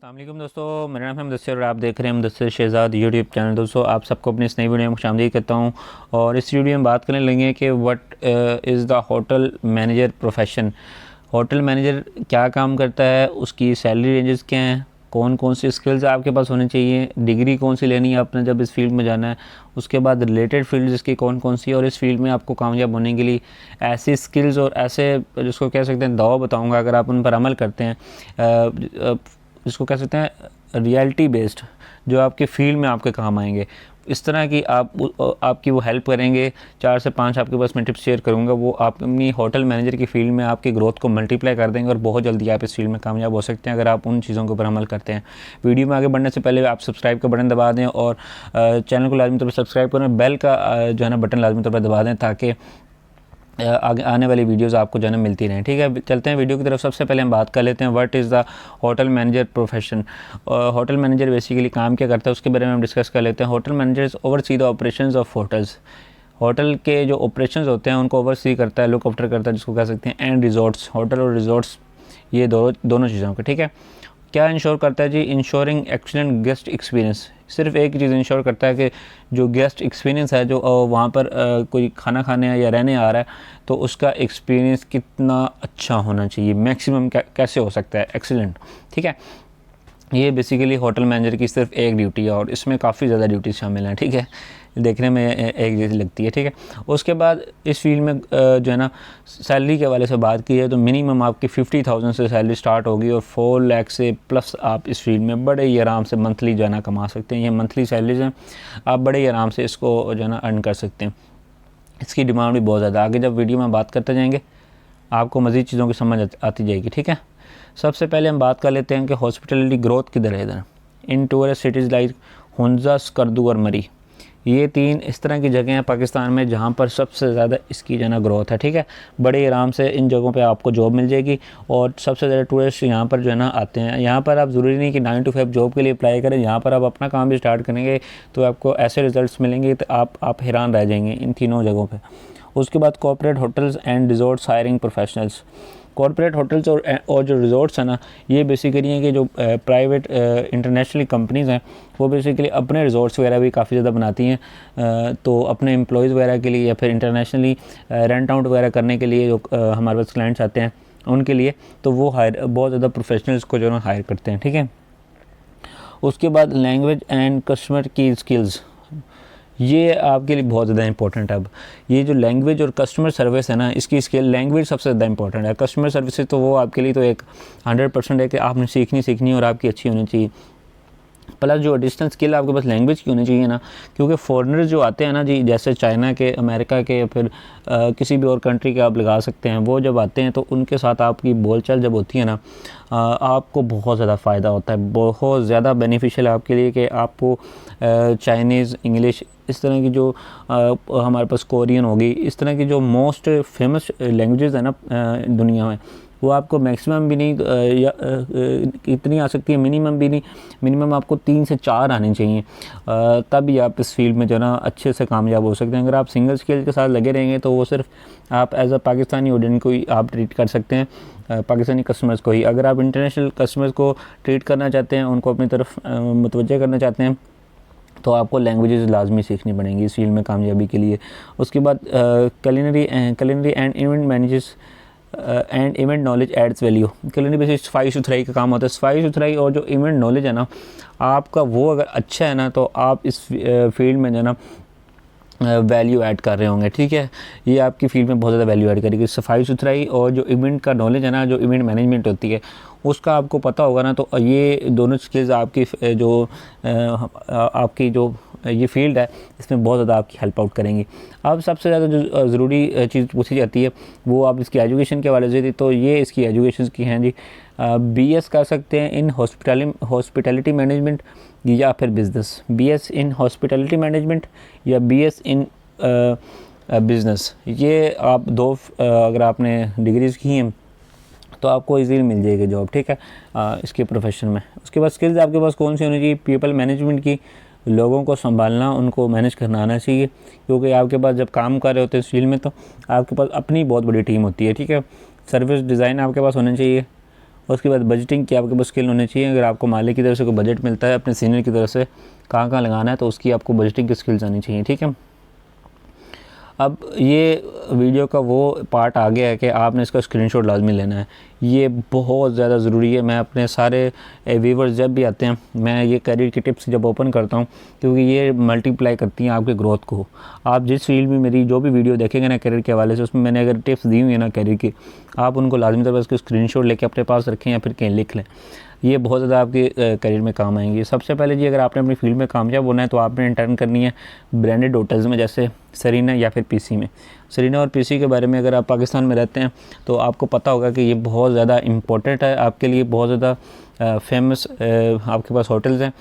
अस्सलाम वालेकुम दोस्तों, मेरा नाम है मुदस्सिर और आप देख रहे हैं मुदस्सिर शहज़ाद यूट्यूब चैनल। दोस्तों आप सबको अपनी इस नई वीडियो में खुशामदीद करता हूं और इस वीडियो में बात करने लगे कि what is the hotel manager profession. Hotel manager क्या काम करता है, उसकी सैलरी रेंजेस क्या हैं, कौन कौन सी स्किल्स आपके पास होनी चाहिए, डिग्री कौन सी लेनी है आपने जब इस फील्ड में जाना है, उसके बाद रिलेटेड फील्ड इसकी कौन कौन सी है, और इस फील्ड में आपको कामयाब होने के लिए ऐसी स्किल्स और ऐसे जिसको कह सकते हैं दवा बताऊंगा, अगर आप उन पर अमल करते हैं जिसको कह सकते हैं रियलिटी बेस्ड, जो आपके फील्ड में आपके काम आएंगे। इस तरह की आपकी वो हेल्प करेंगे। 4 से 5 आपके पास मैं टिप्स शेयर करूँगा, वो आप अपनी होटल मैनेजर की फील्ड में आपकी ग्रोथ को मल्टीप्लाई कर देंगे और बहुत जल्दी आप इस फील्ड में कामयाब हो सकते हैं अगर आप उन चीज़ों के ऊपर अमल करते हैं। वीडियो में आगे बढ़ने से पहले आप सब्सक्राइब का बटन दबा दें और चैनल को लाजमी तौर पर सब्सक्राइब करें, बेल का जो है ना बटन लाजमी तौर पर दबा दें ताकि आगे आने वाली वीडियोस आपको जो है मिलती रहें। ठीक है, चलते हैं वीडियो की तरफ। सबसे पहले हम बात कर लेते हैं what is the hotel manager profession. Hotel manager basically काम क्या करता है उसके बारे में हम डिस्कस कर लेते हैं। Hotel managers oversee the operations of hotels. Hotel के जो ऑपरेशंस होते हैं उनको ओवरसी करता है, लुक आफ्टर करता है, जिसको कह सकते हैं एंड रिजॉर्ट्स। होटल और रिजॉर्ट्स ये दोनों चीज़ों के। ठीक है, क्या इंश्योर करता है जी? Ensuring excellent guest experience. सिर्फ एक चीज़ इंश्योर करता है कि जो गेस्ट एक्सपीरियंस है, जो वहाँ पर कोई खाना खाने या रहने आ रहा है, तो उसका एक्सपीरियंस कितना अच्छा होना चाहिए, मैक्सिमम कैसे हो सकता है, एक्सीलेंट। ठीक है, ये बेसिकली होटल मैनेजर की सिर्फ एक ड्यूटी है और इसमें काफ़ी ज़्यादा ड्यूटीज़ शामिल हैं। ठीक है, देखने में एक जैसी लगती है। ठीक है, उसके बाद इस फील्ड में जो है ना सैलरी के हवाले से बात की है तो मिनिमम आपकी 50,000 से सैलरी स्टार्ट होगी और 4 लाख से प्लस आप इस फील्ड में बड़े ही आराम से मंथली जो है ना कमा सकते हैं। ये मंथली सैलरीज हैं, आप बड़े ही आराम से इसको जो है ना अर्न कर सकते हैं। इसकी डिमांड भी बहुत ज़्यादा। आगे जब वीडियो में बात करते जाएंगे आपको मज़ीद चीज़ों की समझ आती जाएगी। ठीक है, सबसे पहले हम बात कर लेते हैं कि हॉस्पिटलिटी ग्रोथ किधर है। इधर इन tourist cities like Hunza, Skardu और मरी, ये 3 इस तरह की जगह हैं पाकिस्तान में जहाँ पर सबसे ज़्यादा इसकी जो ना ग्रोथ है। ठीक है, बड़े आराम से इन जगहों पे आपको जॉब मिल जाएगी और सबसे ज़्यादा टूरिस्ट यहाँ पर जो है ना आते हैं। यहाँ पर आप ज़रूरी नहीं कि 9 to 5 जॉब के लिए अप्लाई करें, यहाँ पर आप अपना काम भी स्टार्ट करेंगे तो आपको ऐसे रिजल्ट्स मिलेंगे तो आप हैरान रह जाएंगे इन तीनों जगहों पर। उसके बाद corporate hotels and resorts hiring professionals. Corporate hotels और जो रिजॉर्ट्स हैं ना, ये बेसिकली हैं कि जो प्राइवेट इंटरनेशनल कंपनीज़ हैं वो बेसिकली अपने रिजॉर्ट्स वगैरह भी काफ़ी ज़्यादा बनाती हैं, तो अपने एम्प्लॉयज़ वगैरह के लिए या फिर इंटरनेशनली रेंट आउट वगैरह करने के लिए जो हमारे पास क्लाइंट्स आते हैं उनके लिए, तो वो बहुत ज़्यादा प्रोफेशनल्स को जो है हायर करते हैं। ठीक है, उसके बाद लैंग्वेज एंड कस्टमर की स्किल्स, ये आपके लिए बहुत ज़्यादा इंपॉर्टेंट है। अब ये जो लैंग्वेज और कस्टमर सर्विस है ना, इसकी स्किल, लैंग्वेज सबसे ज़्यादा इंपॉर्टेंट है। कस्टमर सर्विस तो वो आपके लिए तो एक 100% है कि आपने सीखनी और आपकी अच्छी होनी चाहिए। प्लस जो एडिशनल स्किल आपके पास लैंग्वेज की होनी चाहिए ना, क्योंकि फॉरेनर्स जो आते हैं ना जी, जैसे चाइना के, अमेरिका के या फिर किसी भी और कंट्री के आप लगा सकते हैं, वो जब आते हैं तो उनके साथ आपकी बोलचाल जब होती है ना, आपको बहुत ज़्यादा फ़ायदा होता है, बहुत ज़्यादा बेनिफिशियल है आपके लिए कि आपको चाइनीज़, इंग्लिश, इस तरह की जो हमारे पास कोरियन होगी, इस तरह की जो मोस्ट फेमस लैंग्वेजेस है ना दुनिया में, वो आपको मैक्सिमम भी नहीं या इतनी आ सकती है, मिनिमम भी नहीं, मिनिमम आपको 3 से 4 आनी चाहिए, तभी आप इस फील्ड में जो ना अच्छे से कामयाब हो सकते हैं। अगर आप सिंगल स्किल के साथ लगे रहेंगे तो वो सिर्फ आप एज अ पाकिस्तानी ऑडियंस को ही आप ट्रीट कर सकते हैं, पाकिस्तानी कस्टमर्स को ही। अगर आप इंटरनेशनल कस्टमर्स को ट्रीट करना चाहते हैं, उनको अपनी तरफ मुतवज्जह करना चाहते हैं, तो आपको लैंग्वेजेस लाजमी सीखनी पड़ेंगी इस फील्ड में कामयाबी के लिए। उसके बाद culinary and event managers and event knowledge adds value. Culinary basis सफाई सुथराई का काम होता है। सफाई सुथराई और जो इवेंट नॉलेज है ना आपका, वो अगर अच्छा है ना तो आप इस फील्ड में जो ना वैल्यू ऐड कर रहे होंगे। ठीक है, ये आपकी फील्ड में बहुत ज़्यादा वैल्यू ऐड करेगी। सफाई सुथराई और जो इवेंट का नॉलेज है ना, जो इवेंट मैनेजमेंट होती है उसका आपको पता होगा ना, तो ये दोनों स्किल्स आपकी जो ये फील्ड है इसमें बहुत ज़्यादा आपकी हेल्प आउट करेंगी। अब सबसे ज़्यादा जो ज़रूरी चीज़ पूछी जाती है वो आप इसकी एजुकेशन के हवाले से थी, तो ये इसकी एजुकेशन की हैं जी। BS कर सकते हैं इन हॉस्पिटैलिटी मैनेजमेंट या फिर business. BS in hospitality management या BS इन बिज़नेस, ये आप अगर आपने डिग्रीज़ की हैं तो आपको इजीली मिल जाएगी जॉब। ठीक है, इसके प्रोफेशन में। उसके बाद स्किल्स आपके पास कौन सी होनी चाहिए? पीपल मैनेजमेंट की, लोगों को संभालना, उनको मैनेज करना आना चाहिए, क्योंकि आपके पास जब काम कर रहे होते हैं इस फील्ड में तो आपके पास अपनी बहुत बड़ी टीम होती है। ठीक है, सर्विस डिज़ाइन आपके पास होना चाहिए। उसके बाद बजटिंग की आपके पास स्किल होनी चाहिए। अगर आपको मालिक की तरफ से कोई बजट मिलता है अपने सीनियर की तरफ से कहाँ कहाँ लगाना है, तो उसकी आपको बजटिंग की स्किल्स आनी चाहिए, ठीक है। अब ये वीडियो का वो पार्ट आ गया है कि आपने इसका स्क्रीनशॉट लाजमी लेना है। ये बहुत ज़्यादा ज़रूरी है। मैं अपने सारे व्यूवर्स जब भी आते हैं, मैं ये करियर की टिप्स जब ओपन करता हूँ, क्योंकि ये मल्टीप्लाई करती हैं आपके ग्रोथ को। आप जिस फील्ड में मेरी जो भी वीडियो देखेंगे ना करियर के हवाले से, उसमें मैंने अगर टिप्स दी हुई है ना करियर की, आप उनको लाजमी तौर पर उसके स्क्रीनशॉट लेके अपने पास रखें या फिर कहीं लिख लें। ये बहुत ज़्यादा आपके करियर में काम आएंगे। सबसे पहले जी, अगर आपने अपनी फील्ड में कामयाब होना है तो आपने इंटर्न करनी है ब्रांडेड होटल्स में, जैसे सरीना या फिर पीसी में। सरीना और पीसी के बारे में अगर आप पाकिस्तान में रहते हैं तो आपको पता होगा कि ये बहुत ज़्यादा इम्पोर्टेंट है आपके लिए, बहुत ज़्यादा फेमस आपके पास होटल्स हैं।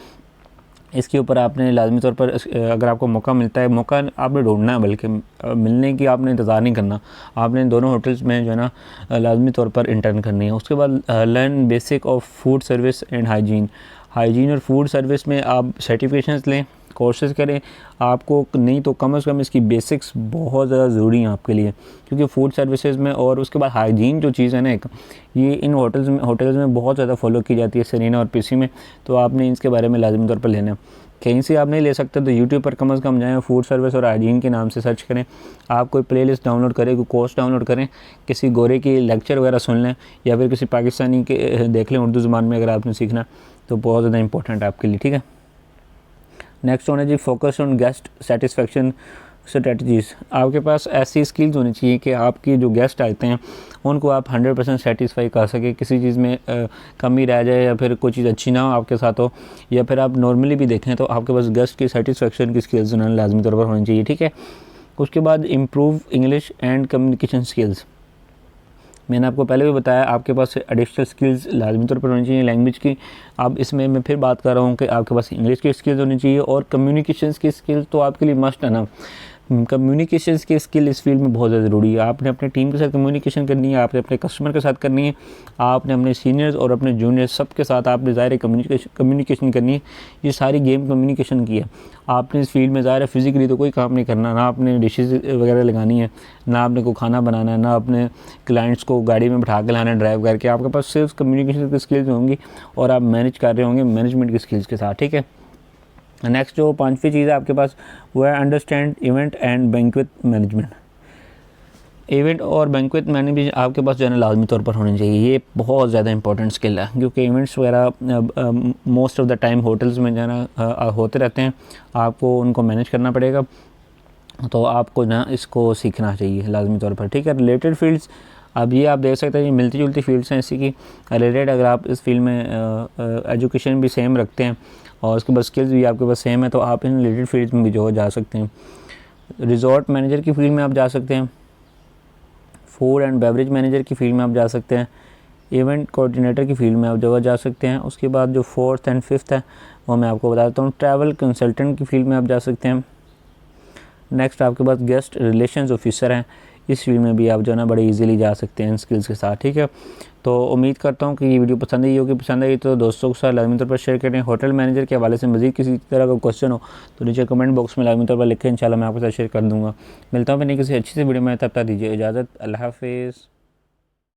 इसके ऊपर आपने लाजमी तौर पर अगर आपको मौका मिलता है, मौका आपने ढूंढना है, बल्कि मिलने की आपने इंतज़ार नहीं करना। आपने दोनों होटल्स में जो है ना लाजमी तौर पर इंटर्न करनी है। उसके बाद learn basic of food service and hygiene और फूड सर्विस में आप सर्टिफिकेशंस लें, कोर्सेज करें। आपको नहीं तो कम से कम इसकी बेसिक्स बहुत ज़्यादा ज़रूरी हैं आपके लिए, क्योंकि फूड सर्विसेज में। और उसके बाद हाइजीन जो चीज़ है ना एक, ये इन होटल्स में बहुत ज़्यादा फॉलो की जाती है, सरीना और पीसी में। तो आपने इसके बारे में लाजमी तौर पर लेना है। कहीं से आप नहीं ले सकते तो यूट्यूब पर कम से कम जाएँ, फूड सर्विस और हाइजीन के नाम से सर्च करें। आप कोई प्लेलिस्ट डाउनलोड करें, कोई कोर्स डाउनलोड करें, किसी गोरे की लेक्चर वगैरह सुन लें, या फिर किसी पाकिस्तानी के देख लें उर्दू ज़बान में, अगर आपने सीखना तो बहुत ज़्यादा इंपॉर्टेंट है आपके लिए, ठीक है। नेक्स्ट होना जी focus on guest satisfaction strategies. आपके पास ऐसी स्किल्स होनी चाहिए कि आपके जो गेस्ट आते हैं उनको आप 100% सेटिस्फाई कर सके। किसी चीज़ में कमी रह जाए या फिर कोई चीज़ अच्छी ना हो आपके साथ हो, या फिर आप नॉर्मली भी देखें तो आपके पास गेस्ट की सेटिस्फेक्शन की स्किल्स उन्होंने लाजमी तौर पर होनी चाहिए, ठीक है। उसके बाद improve English and communication skills. मैंने आपको पहले भी बताया आपके पास एडिशनल स्किल्स लाजमी तौर पर होनी चाहिए लैंग्वेज की। अब इसमें मैं फिर बात कर रहा हूँ कि आपके पास इंग्लिश की स्किल्स होनी चाहिए, और कम्युनिकेशंस की स्किल्स तो आपके लिए मस्ट है ना। कम्युनिकेशंस की स्किल इस फील्ड में बहुत ज़्यादा ज़रूरी है। आपने अपने टीम के साथ कम्युनिकेशन करनी है, आपने अपने कस्टमर के साथ करनी है, आपने अपने सीनियर्स और अपने जूनियर्स सब के साथ आपने ज़ाहिर कम्युनिकेशन करनी है। ये सारी गेम कम्युनिकेशन की है। आपने इस फील्ड में ज़ाहिर फिज़िकली तो कोई काम नहीं करना, ना आपने डिशेज़ वगैरह लगानी है, ना आपने को खाना बनाना है, ना अपने क्लाइंट्स को गाड़ी में बैठा के लाना है ड्राइव करके। आपके पास सिर्फ कम्युनिकेशन की स्किल्स होंगी और आप मैनेज कर रहे होंगे मैनेजमेंट की स्किल्स के साथ, ठीक है। नेक्स्ट जो पांचवी चीज़ है आपके पास वो है understand event and banquet management. Event और बैंक्वेट मैनेजमेंट आपके पास जो है ना लाजमी तौर पर होनी चाहिए। ये बहुत ज़्यादा इंपॉर्टेंट स्किल है, क्योंकि इवेंट्स वगैरह most of the time hotels में जो है ना होते रहते हैं, आपको उनको मैनेज करना पड़ेगा। तो आपको ना इसको सीखना चाहिए लाजमी तौर पर, ठीक है। रिलेटेड फील्ड्स, अब ये आप देख सकते हैं ये मिलती जुलती फील्ड्स हैं इसी की रिलेटेड। अगर आप इस फील्ड में एजुकेशन भी सेम रखते हैं और उसके बाद स्किल्स भी आपके पास सेम है, तो आप इन रिलेटेड फील्ड्स में भी जो जा सकते हैं। रिजॉर्ट मैनेजर की फील्ड में आप जा सकते हैं, फूड एंड बेवरेज मैनेजर की फील्ड में आप जा सकते हैं, इवेंट कोऑर्डिनेटर की फील्ड में आप जगह जा सकते हैं। उसके बाद जो फोर्थ एंड फिफ्थ है वो मैं आपको बता देता हूँ, ट्रैवल कंसल्टेंट की फील्ड में आप जा सकते हैं। नेक्स्ट आपके पास गेस्ट रिलेशंस ऑफिसर हैं, इस फील्ड में भी आप जो है ना बड़े इजीली जा सकते हैं इन स्किल्स के साथ, ठीक है। तो उम्मीद करता हूँ कि ये वीडियो पसंद आई होगी। पसंद आई तो दोस्तों के साथ लाजमी तौर पर शेयर करें। होटल मैनेजर के हवाले से मज़ीद किसी तरह का क्वेश्चन हो तो नीचे कमेंट बॉक्स में लाजमी तौर पर लिखें, इंशाल्लाह मैं आपके साथ शेयर कर दूँगा। मिलता हूँ फिर किसी अच्छी सी वीडियो में, तब तक दीजिए इजाज़त। अल्लाह हाफिज़।